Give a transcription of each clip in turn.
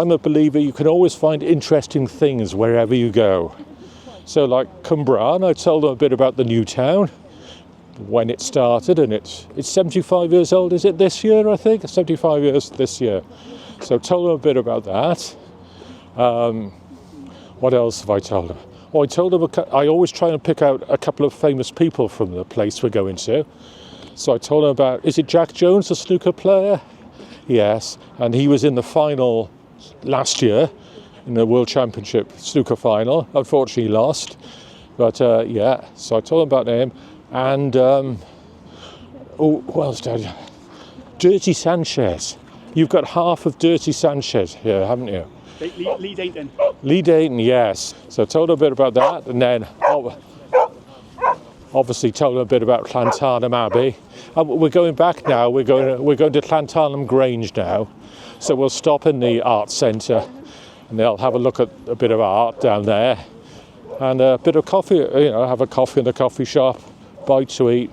I'm a believer you can always find interesting things wherever you go. So like Cwmbran, I told them a bit about the new town, when it started, and it's 75 years old, is it this year, I think? 75 years this year. So told them a bit about that. What else have I told them? Oh, I told them, I always try and pick out a couple of famous people from the place we're going to. So I told them about, is it Jack Jones, the snooker player? Yes, and he was in the final last year, in the World Championship snooker final. Unfortunately he lost, but yeah, so I told him about him. And who else did I? Dirty Sanchez. You've got half of Dirty Sanchez here, haven't you? Lee Dayton. Lee Dayton, yes. So I told him a bit about that, and then obviously told him a bit about Llantarnam Abbey. We're going back now. We're going to Llantarnam Grange now. So we'll stop in the art centre, and they'll have a look at a bit of art down there, and a bit of coffee. You know, have a coffee in the coffee shop, bite to eat.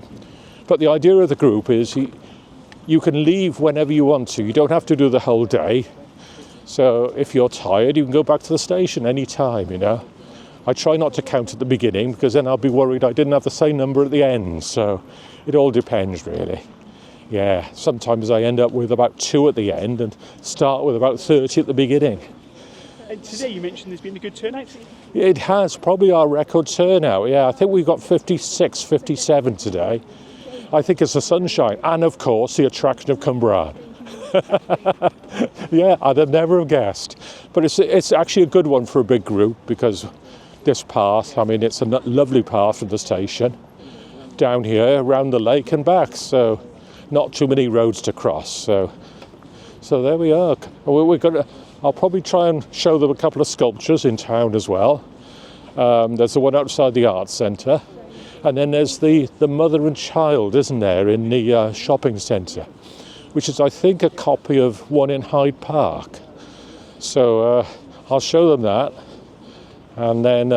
But the idea of the group is you can leave whenever you want to. You don't have to do the whole day. So if you're tired, you can go back to the station any time. You know, I try not to count at the beginning because then I'll be worried I didn't have the same number at the end. So it all depends, really. Yeah, sometimes I end up with about 2 at the end and start with about 30 at the beginning. And today you mentioned there's been a good turnout. It has, probably our record turnout. Yeah, I think we've got 56, 57 today. I think it's the sunshine and, of course, the attraction of Cwmbran. Yeah, I'd have never have guessed. But it's actually a good one for a big group because this path, I mean, it's a lovely path from the station down here, around the lake and back. So not too many roads to cross. So there we are. I'll probably try and show them a couple of sculptures in town as well. There's the one outside the Arts Centre. And then there's the mother and child, isn't there, in the shopping centre, which is, I think, a copy of one in Hyde Park. So I'll show them that, and then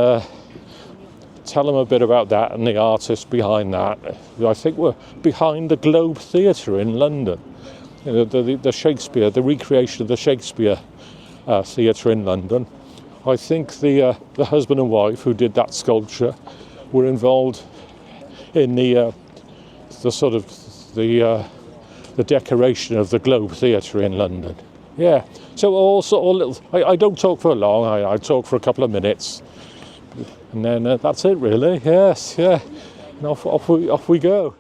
tell them a bit about that and the artist behind that. I think we're behind the Globe Theatre in London. You know, the Shakespeare, the recreation of the Shakespeare theatre in London. I think the husband and wife who did that sculpture were involved in the decoration of the Globe Theatre in London. Yeah, so I don't talk for long, I talk for a couple of minutes, and then that's it really, yes, yeah, and off we go.